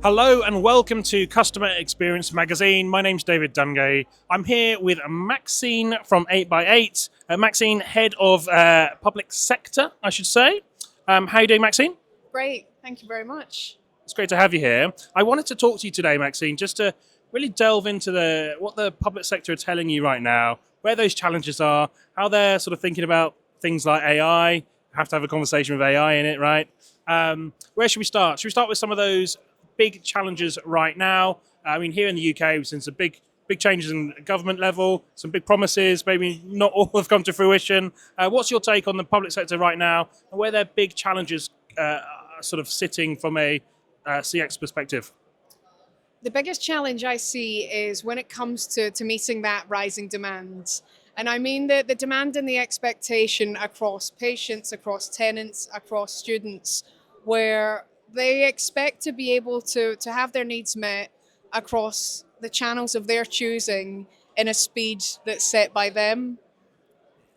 Hello and welcome to Customer Experience Magazine. My name's David Dungay. I'm here with Maxine from 8x8. Maxine, Head of Public Sector, I should say. How are you doing, Maxine? Great, thank you very much. It's great to have you here. I wanted to talk to you today, Maxine, just to really delve into what the public sector are telling you right now, where those challenges are, how they're sort of thinking about things like AI. Have to have a conversation with AI in it, right? Where should we start? Should we start with some of those big challenges right now? I mean, here in the UK, we've seen some big changes in government level, some big promises, maybe not all have come to fruition. What's your take on the public sector right now and where their big challenges are sort of sitting from a CX perspective? The biggest challenge I see is when it comes to meeting that rising demand. And I mean the demand and the expectation across patients, across tenants, across students, where they expect to be able to have their needs met across the channels of their choosing in a speed that's set by them.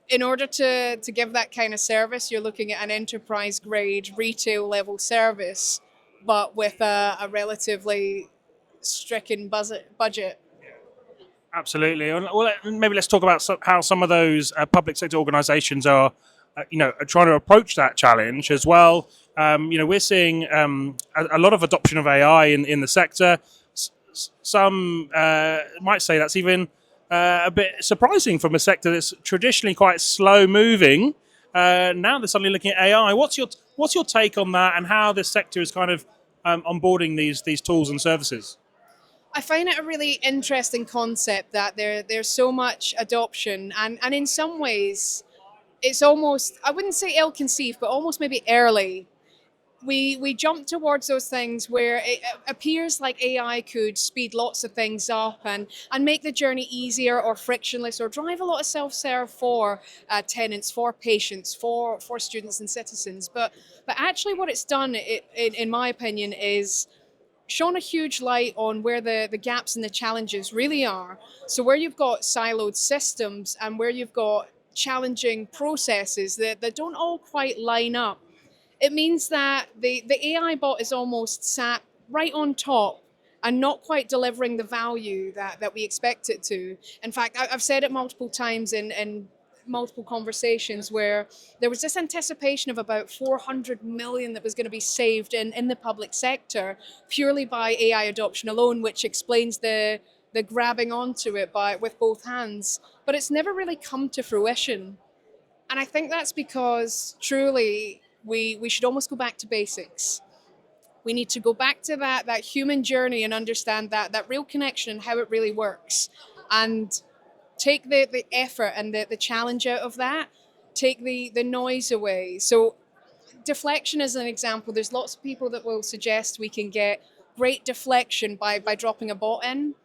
In order to give that kind of service, you're looking at an enterprise grade retail level service, but with a relatively stricken budget. Absolutely. Well, maybe let's talk about how some of those public sector organisations are trying to approach that challenge as well. We're seeing a lot of adoption of AI in the sector. Some might say that's even a bit surprising from a sector that's traditionally quite slow moving. Now they're suddenly looking at AI. What's your take on that, and how this sector is kind of onboarding these tools and services? I find it a really interesting concept that there's so much adoption, and in some ways it's almost, I wouldn't say ill conceived, but almost maybe early. We jump towards those things where it appears like AI could speed lots of things up and make the journey easier or frictionless, or drive a lot of self-serve for tenants, for patients, for students and citizens. But actually what it's done, in my opinion, is shone a huge light on where the gaps and the challenges really are. So where you've got siloed systems and where you've got challenging processes that don't all quite line up, it means that the AI bot is almost sat right on top and not quite delivering the value that we expect it to. In fact, I've said it multiple times in multiple conversations where there was this anticipation of about 400 million that was going to be saved in the public sector purely by AI adoption alone, which explains the grabbing onto it with both hands. But it's never really come to fruition. And I think that's because truly we should almost go back to basics. We need to go back to that human journey and understand that real connection and how it really works. And take the effort and the challenge out of that, take the noise away. So deflection is an example. There's lots of people that will suggest we can get great deflection by dropping a bot in.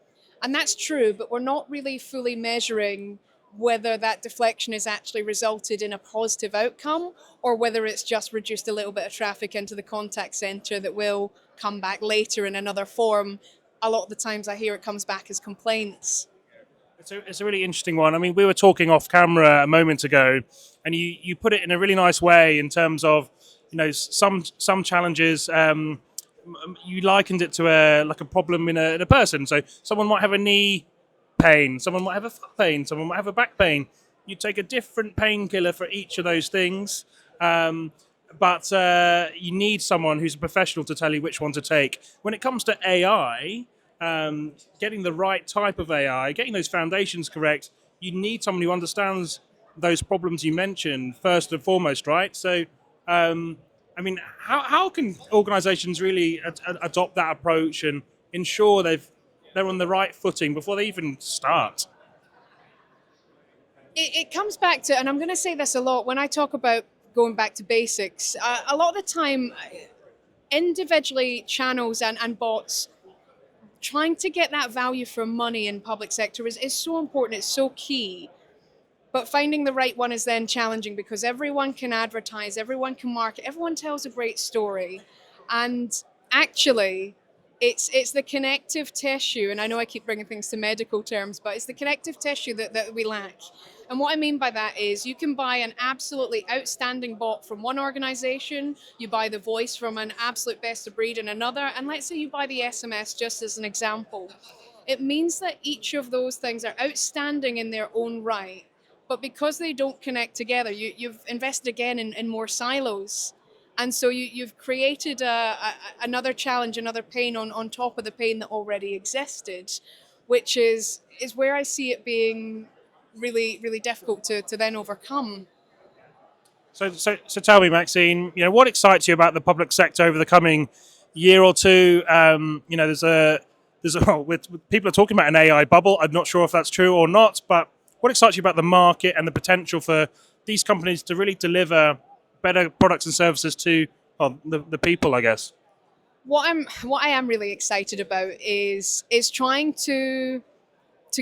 And that's true, but we're not really fully measuring whether that deflection has actually resulted in a positive outcome or whether it's just reduced a little bit of traffic into the contact centre that will come back later in another form. A lot of the times I hear it comes back as complaints. It's a really interesting one. I mean, we were talking off camera a moment ago, and you put it in a really nice way in terms of, some challenges. You likened it to a problem in a person. So someone might have a knee pain, someone might have a foot pain, someone might have a back pain. You take a different painkiller for each of those things, but you need someone who's a professional to tell you which one to take. When it comes to AI, getting the right type of AI, getting those foundations correct, you need someone who understands those problems you mentioned first and foremost, right? So, I mean, how can organisations really adopt that approach and ensure they're on the right footing before they even start? It comes back to, and I'm going to say this a lot when I talk about going back to basics, a lot of the time, individually channels and bots trying to get that value for money in public sector is so important, it's so key. But finding the right one is then challenging because everyone can advertise, everyone can market, everyone tells a great story. And actually, It's the connective tissue, and I know I keep bringing things to medical terms, but it's the connective tissue that we lack. And what I mean by that is you can buy an absolutely outstanding bot from one organization, you buy the voice from an absolute best of breed in another, and let's say you buy the SMS just as an example. It means that each of those things are outstanding in their own right, but because they don't connect together, you've invested again in more silos. And so you've created another challenge, another pain on top of the pain that already existed, which is where I see it being really, really difficult to then overcome. So tell me, Maxine, what excites you about the public sector over the coming year or two? People are talking about an AI bubble. I'm not sure if that's true or not, but what excites you about the market and the potential for these companies to really deliver better products and services to the people, I guess? What I am really excited about is trying to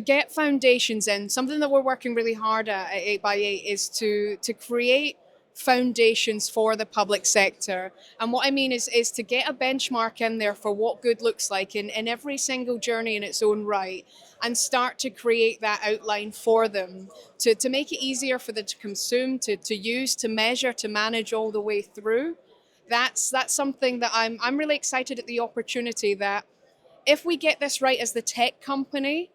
get foundations in. Something that we're working really hard at 8x8 is to create foundations for the public sector. And what I mean is to get a benchmark in there for what good looks like in every single journey in its own right, and start to create that outline for them to make it easier for them to consume, to use, to measure, to manage all the way through. That's something that I'm really excited at the opportunity that if we get this right as the tech company,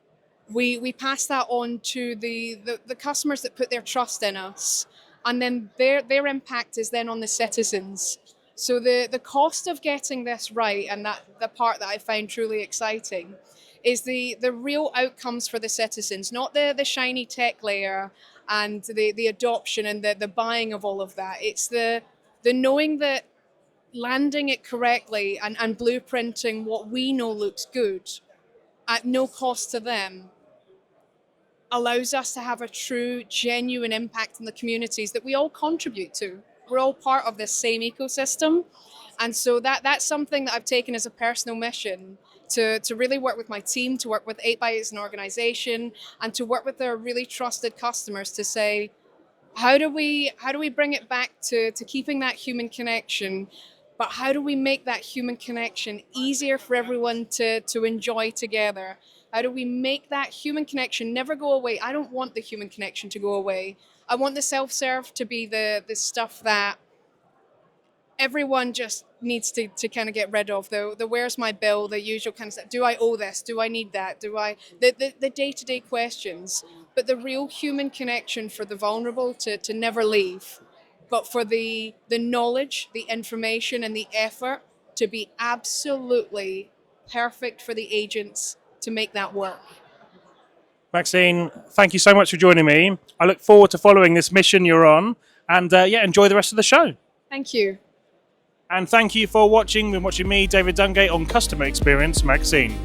we pass that on to the customers that put their trust in us, and then their impact is then on the citizens. So the cost of getting this right, and that the part that I find truly exciting, is the real outcomes for the citizens, not the shiny tech layer and the adoption and the buying of all of that. It's the knowing that landing it correctly and blueprinting what we know looks good at no cost to them allows us to have a true, genuine impact in the communities that we all contribute to. We're all part of this same ecosystem. And so that's something that I've taken as a personal mission to really work with my team, to work with 8x8 as an organization, and to work with their really trusted customers to say, how do we bring it back to keeping that human connection, but how do we make that human connection easier for everyone to enjoy together? How do we make that human connection never go away? I don't want the human connection to go away. I want the self-serve to be the stuff that everyone just needs to kind of get rid of. The where's my bill, the usual kind of stuff. Do I owe this? Do I need that? The day-to-day questions. But the real human connection for the vulnerable to never leave. But for the knowledge, the information, and the effort to be absolutely perfect for the agents to make that work. Maxine, thank you so much for joining me. I look forward to following this mission you're on, and enjoy the rest of the show. Thank you. And thank you for watching. Been watching me, David Dungay, on Customer Experience Magazine.